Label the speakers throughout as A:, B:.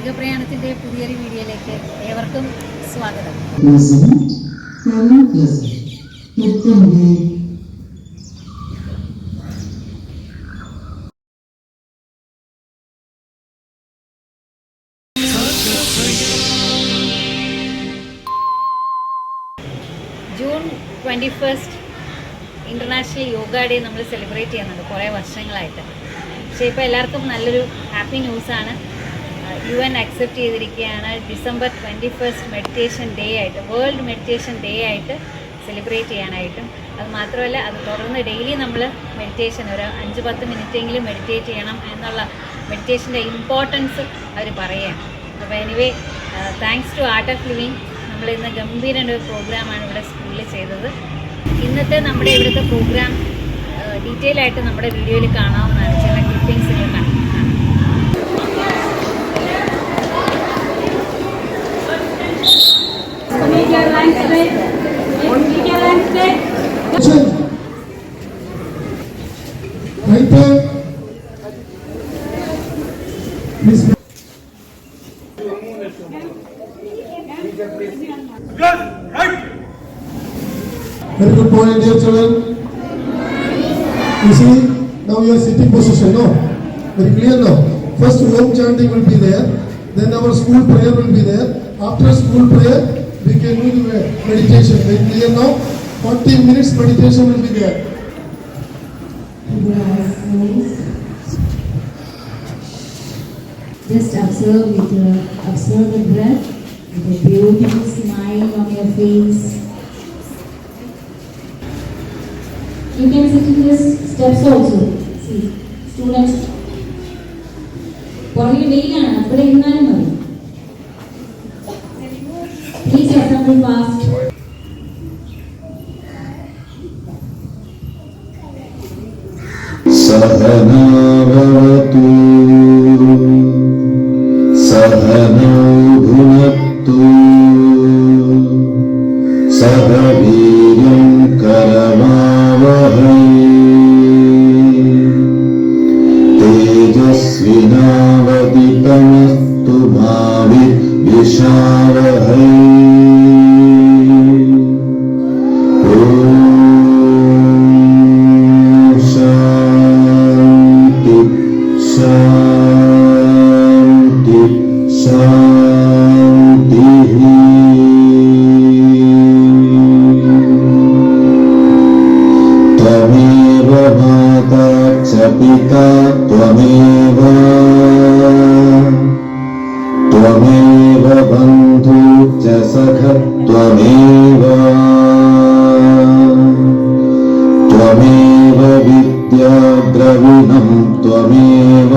A: മാർഗപ്രയാണത്തിൻ്റെ പുതിയൊരു വീഡിയോയിലേക്ക് ഏവർക്കും സ്വാഗതം. ജൂൺ 21 ഇൻ്റർനാഷണൽ യോഗ ഡേ നമ്മൾ സെലിബ്രേറ്റ് ചെയ്യുന്നുണ്ട് കുറേ വർഷങ്ങളായിട്ട്. പക്ഷേ ഇപ്പോൾ എല്ലാവർക്കും നല്ലൊരു ഹാപ്പി ന്യൂസാണ്. UN അക്സെപ്റ്റ് ചെയ്തിരിക്കുകയാണ് ഡിസംബർ 21 മെഡിറ്റേഷൻ ഡേ ആയിട്ട്, വേൾഡ് മെഡിറ്റേഷൻ ഡേ ആയിട്ട് സെലിബ്രേറ്റ് ചെയ്യാനായിട്ടും. അത് മാത്രമല്ല, അത് തുടർന്ന് ഡെയിലി നമ്മൾ മെഡിറ്റേഷൻ ഒരു 5-10 മിനിറ്റെങ്കിലും മെഡിറ്റേറ്റ് ചെയ്യണം എന്നുള്ള മെഡിറ്റേഷൻ്റെ ഇമ്പോർട്ടൻസ് അവർ പറയുകയാണ്. അപ്പോൾ anyway, thanks to art of living നമ്മൾ ഇന്ന് ഗംഭീരമായ ഒരു പ്രോഗ്രാമാണ് ഇവിടെ സ്കൂളിൽ ചെയ്തത്. ഇന്നത്തെ നമ്മുടെ ഇവിടുത്തെ പ്രോഗ്രാം ഡീറ്റെയിൽ ആയിട്ട് നമ്മുടെ വീഡിയോയിൽ കാണാവുന്നതാണ്. ചില ക്ലിപ്പിങ്സ് നിങ്ങൾ കാണാം.
B: Very good point, dear children. You see, now you are sitting position, no? Very clear now. First home chanting will be there, then our school prayer will be there. After school prayer, we can do the meditation. Very clear now? 40 minutes meditation will be there.
C: Just observe the breath with a beautiful smile on your face. You can sit in these steps also. See, students, പുറകെ വെയിലാണ്, അവിടെ ഇരുന്നാലും മതി. Please assemble fast.
D: Sahana bhavatu Sahana bhunattu Sahaviryam karamavahai Tejasvinavaditamastu ma vidvishavahai. त्वमेव माता च पिता त्वमेव बन्धु च सखा त्वमेव विद्या द्रविणं त्वमेव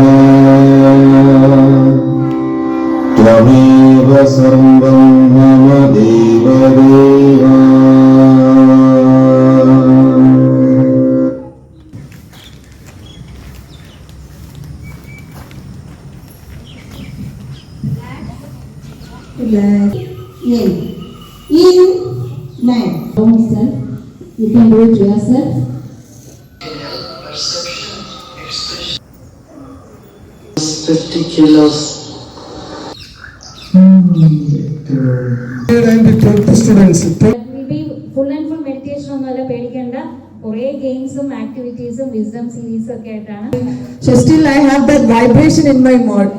D: सर्वं मम देवदेवा.
C: You can do it yourself.
D: 50 kilos.
B: And 20 students.
C: It will be full and full meditation ഒന്നുമല്ല, പേടിക്കേണ്ട. കുറേ ഗെയിംസും ആക്ടിവിറ്റീസും വിസ്ഡം സീരീസ് ഒക്കെ ആയിട്ടാണ്.
E: So still I have that vibration in my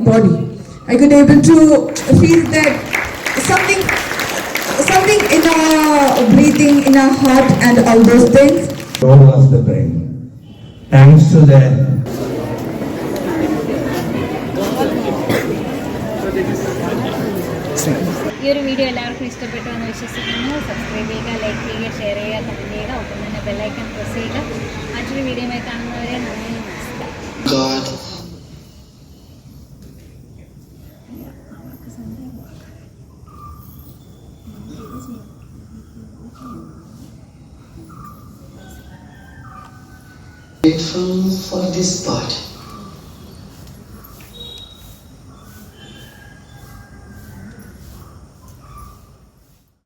E: body. I could able to feel that something in our breathing, in our heart and all those things.
F: Role of the brain. Thanks to the
A: ഈ ഒരു video എല്ലാവർക്കും ഇഷ്ടപ്പെട്ടു എന്ന് വിശ്വസിക്കുന്നു. Subscribe ചെയ്യുക, like ചെയ്യുക, share ചെയ്യുക, comment ചെയ്യുക. ഒപ്പം തന്നെ ബെല്ലൈക്കൺ പ്രസ് ചെയ്യുക. മറ്റൊരു വീഡിയോയുമായി കാണുന്നവരെ നന്ദി, നമസ്കാരം.
D: Grateful for this part.